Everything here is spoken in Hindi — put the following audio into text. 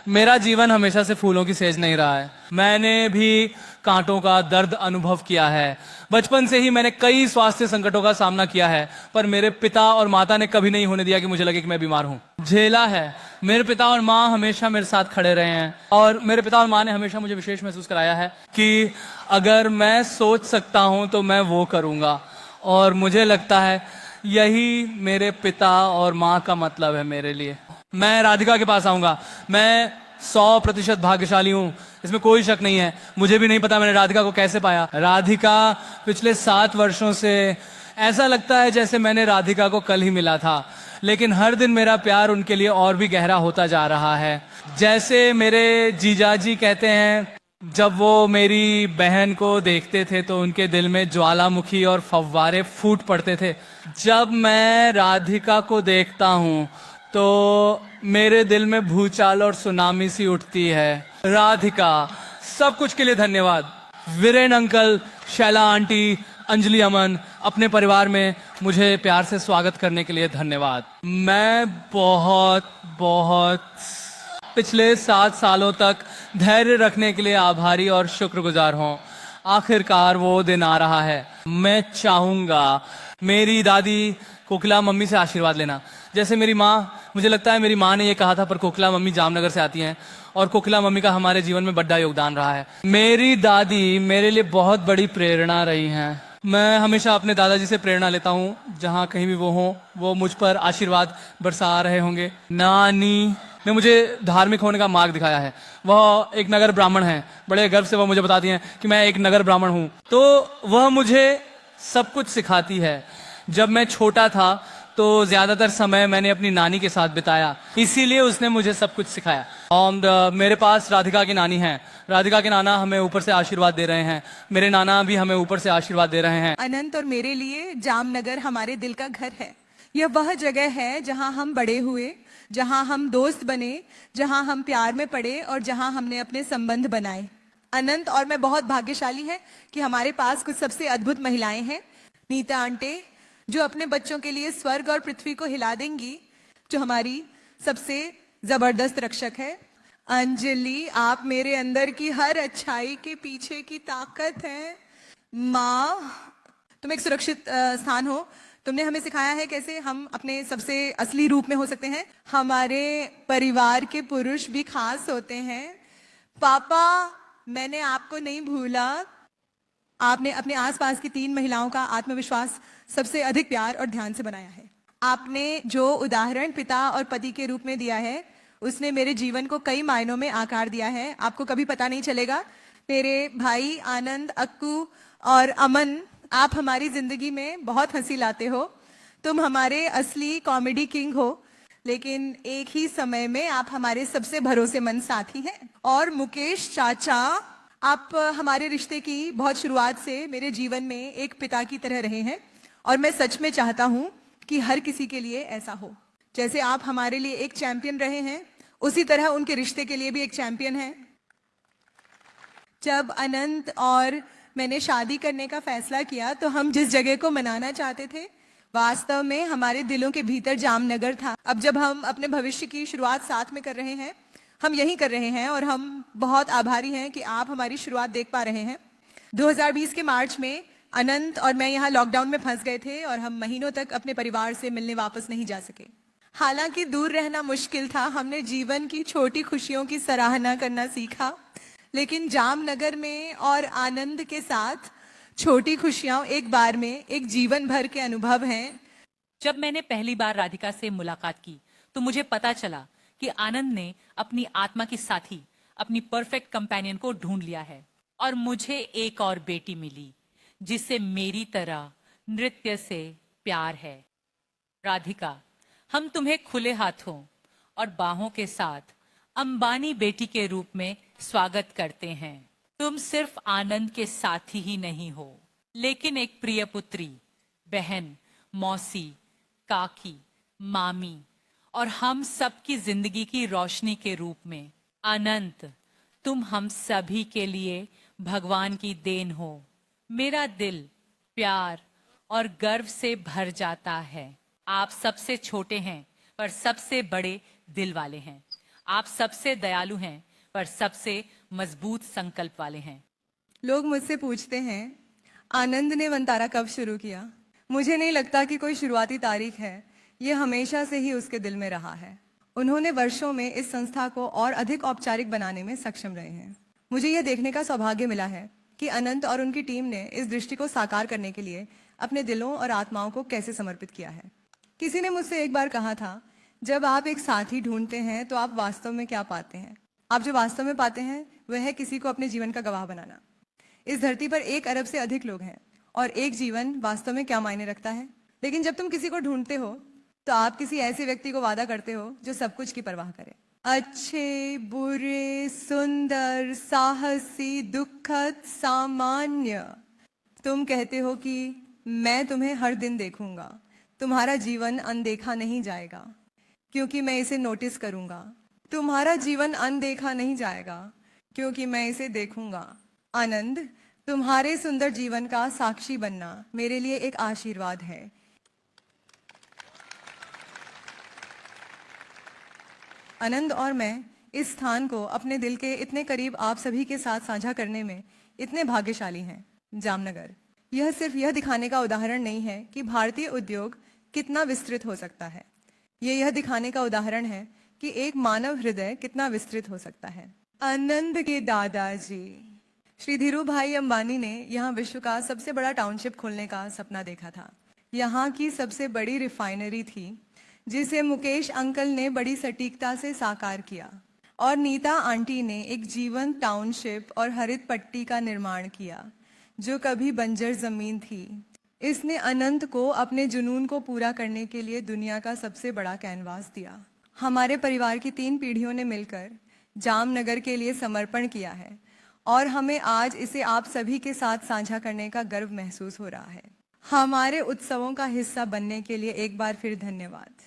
मेरा जीवन हमेशा से फूलों की सेज नहीं रहा है। मैंने भी कांटों का दर्द अनुभव किया है। बचपन से ही मैंने कई स्वास्थ्य संकटों का सामना किया है, पर मेरे पिता और माता ने कभी नहीं होने दिया कि मुझे लगे कि मैं बीमार हूं। झेला है। मेरे पिता और माँ हमेशा मेरे साथ खड़े रहे हैं, और मेरे पिता और माँ ने हमेशा मुझे विशेष महसूस कराया है कि अगर मैं सोच सकता हूं तो मैं वो करूंगा। और मुझे लगता है यही मेरे पिता और माँ का मतलब है मेरे लिए। मैं राधिका के पास आऊंगा। मैं 100% भाग्यशाली हूं, इसमें कोई शक नहीं है। मुझे भी नहीं पता मैंने राधिका को कैसे पाया। राधिका पिछले 7 वर्षों से ऐसा लगता है जैसे मैंने राधिका को कल ही मिला था, लेकिन हर दिन मेरा प्यार उनके लिए और भी गहरा होता जा रहा है। जैसे मेरे जीजाजी कहते हैं, जब वो मेरी बहन को देखते थे तो उनके दिल में ज्वालामुखी और फव्वारे फूट पड़ते थे। जब मैं राधिका को देखता हूँ तो मेरे दिल में भूचाल और सुनामी सी उठती है। राधिका, सब कुछ के लिए धन्यवाद। वीरेन अंकल, शैला आंटी, अंजलि अमन, अपने परिवार में मुझे प्यार से स्वागत करने के लिए धन्यवाद। मैं बहुत बहुत पिछले 7 सालों तक धैर्य रखने के लिए आभारी और शुक्रगुजार हूँ। आखिरकार वो दिन आ रहा है। मैं चाहूंगा मेरी दादी कोकिला मम्मी से आशीर्वाद लेना। जैसे मेरी माँ, मुझे लगता है मेरी माँ ने ये कहा था, पर कोकिला मम्मी जामनगर से आती हैं और कोकिला मम्मी का हमारे जीवन में बड़ा योगदान रहा है। मेरी दादी मेरे लिए बहुत बड़ी प्रेरणा रही हैं। मैं हमेशा अपने दादाजी से प्रेरणा लेता हूँ। जहाँ कहीं भी वो हों, वो मुझ पर आशीर्वाद बरसा रहे होंगे। नानी ने मुझे धार्मिक होने का मार्ग दिखाया है। वह एक नगर ब्राह्मण है। बड़े गर्व से वह मुझे बताती हैं कि मैं एक नगर ब्राह्मण हूँ। तो वह मुझे सब कुछ सिखाती है। जब मैं छोटा था तो ज्यादातर समय मैंने अपनी नानी के साथ बिताया, इसीलिए उसने मुझे सब कुछ सिखाया। और मेरे पास राधिका की नानी है। राधिका के नाना हमें ऊपर से आशीर्वाद दे रहे हैं। मेरे नाना भी हमें ऊपर से आशीर्वाद दे रहे हैं। अनंत और मेरे लिए जामनगर हमारे दिल का घर है। यह वह जगह है जहां हम बड़े हुए, जहां हम दोस्त बने, जहां हम प्यार में पड़े और जहां हमने अपने संबंध बनाए। अनंत और मैं बहुत भाग्यशाली हैं कि हमारे पास कुछ सबसे अद्भुत महिलाएं हैं। नीता आंटे, जो अपने बच्चों के लिए स्वर्ग और पृथ्वी को हिला देंगी, जो हमारी सबसे जबरदस्त रक्षक है। अंजलि, आप मेरे अंदर की हर अच्छाई के पीछे की ताकत है। माँ, तुम एक सुरक्षित स्थान हो। तुमने हमें सिखाया है कैसे हम अपने सबसे असली रूप में हो सकते हैं। हमारे परिवार के पुरुष भी खास होते हैं। पापा, मैंने आपको नहीं भूला। आपने अपने आसपास की 3 महिलाओं का आत्मविश्वास सबसे अधिक प्यार और ध्यान से बनाया है। आपने जो उदाहरण पिता और पति के रूप में दिया है, उसने मेरे जीवन को कई मायनों में आकार दिया है। आपको कभी पता नहीं चलेगा। मेरे भाई आनंद, अक्कू और अमन, आप हमारी जिंदगी में बहुत हंसी लाते हो। तुम हमारे असली कॉमेडी किंग हो, लेकिन एक ही समय में आप हमारे सबसे भरोसेमंद साथी हैं। और मुकेश चाचा, आप हमारे रिश्ते की बहुत शुरुआत से मेरे जीवन में एक पिता की तरह रहे हैं, और मैं सच में चाहता हूं कि हर किसी के लिए ऐसा हो। जैसे आप हमारे लिए एक चैंपियन रहे हैं, उसी तरह उनके रिश्ते के लिए भी एक चैंपियन है। जब अनंत और मैंने शादी करने का फैसला किया तो हम जिस जगह को मनाना चाहते थे, वास्तव में हमारे दिलों के भीतर जामनगर था। अब जब हम अपने भविष्य की शुरुआत साथ में कर रहे हैं, हम यही कर रहे हैं, और हम बहुत आभारी हैं कि आप हमारी शुरुआत देख पा रहे हैं। 2020 के मार्च में अनंत और मैं यहाँ लॉकडाउन में फंस गए थे और हम महीनों तक अपने परिवार से मिलने वापस नहीं जा सके। हालांकि दूर रहना मुश्किल था, हमने जीवन की छोटी खुशियों की सराहना करना सीखा। लेकिन जामनगर में और आनंद के साथ छोटी खुशियां एक बार में एक जीवन भर के अनुभव हैं। जब मैंने पहली बार राधिका से मुलाकात की तो मुझे पता चला कि आनंद ने अपनी आत्मा की साथी, अपनी परफेक्ट कंपेनियन को ढूंढ लिया है। और मुझे एक और बेटी मिली जिससे मेरी तरह नृत्य से प्यार है। राधिका, हम तुम्हें खुले हाथों और बाहों के साथ अंबानी बेटी के रूप में स्वागत करते हैं। तुम सिर्फ आनंद के साथी ही नहीं हो, लेकिन एक प्रिय पुत्री, बहन, मौसी, काकी, मामी और हम सबकी जिंदगी की रोशनी के रूप में। अनंत, तुम हम सभी के लिए भगवान की देन हो। मेरा दिल प्यार और गर्व से भर जाता है। आप सबसे छोटे हैं पर सबसे बड़े दिल वाले हैं। आप सबसे दयालु हैं, पर सबसे मजबूत संकल्प वाले हैं। लोग मुझसे पूछते हैं, आनंद ने वंतारा कब शुरू किया? मुझे नहीं लगता कि कोई शुरुआती तारीख है, ये हमेशा से ही उसके दिल में रहा है। उन्होंने वर्षों में इस संस्था को और अधिक औपचारिक बनाने में सक्षम रहे हैं। मुझे यह देखने का सौभाग्य मिला है कि अनंत और उनकी टीम ने इस दृष्टि को साकार करने के लिए अपने दिलों और आत्माओं को कैसे समर्पित किया है। किसी ने मुझसे एक बार कहा था, जब आप एक साथी ढूंढते हैं तो आप वास्तव में क्या पाते हैं? आप जो वास्तव में पाते हैं वह है किसी को अपने जीवन का गवाह बनाना। इस धरती पर 1 अरब से अधिक लोग हैं और एक जीवन वास्तव में क्या मायने रखता है। लेकिन जब तुम किसी को ढूंढते हो तो आप किसी ऐसे व्यक्ति को वादा करते हो जो सब कुछ की परवाह करे। अच्छे, बुरे, सुंदर, साहसी, दुखद, सामान्य। तुम कहते हो कि मैं तुम्हें हर दिन देखूंगा, तुम्हारा जीवन अनदेखा नहीं जाएगा क्योंकि मैं इसे नोटिस करूंगा। तुम्हारा जीवन अनदेखा नहीं जाएगा क्योंकि मैं इसे देखूंगा। आनंद, तुम्हारे सुंदर जीवन का साक्षी बनना मेरे लिए एक आशीर्वाद है। आनंद और मैं इस स्थान को अपने दिल के इतने करीब आप सभी के साथ साझा करने में इतने भाग्यशाली हैं। जामनगर, यह सिर्फ यह दिखाने का उदाहरण नहीं है कि भारतीय उद्योग कितना विस्तृत हो सकता है, यह दिखाने का उदाहरण है कि एक मानव हृदय कितना विस्तृत हो सकता है। आनंद के दादाजी श्री धीरू भाई अंबानी ने यहाँ विश्व का सबसे बड़ा टाउनशिप खोलने का सपना देखा था। यहाँ की सबसे बड़ी रिफाइनरी थी जिसे मुकेश अंकल ने बड़ी सटीकता से साकार किया और नीता आंटी ने एक जीवंत टाउनशिप और हरित पट्टी का निर्माण किया जो कभी बंजर जमीन थी। इसने अनंत को अपने जुनून को पूरा करने के लिए दुनिया का सबसे बड़ा कैनवास दिया। हमारे परिवार की 3 पीढ़ियों ने मिलकर जामनगर के लिए समर्पण किया है और हमें आज इसे आप सभी के साथ साझा करने का गर्व महसूस हो रहा है। हमारे उत्सवों का हिस्सा बनने के लिए एक बार फिर धन्यवाद।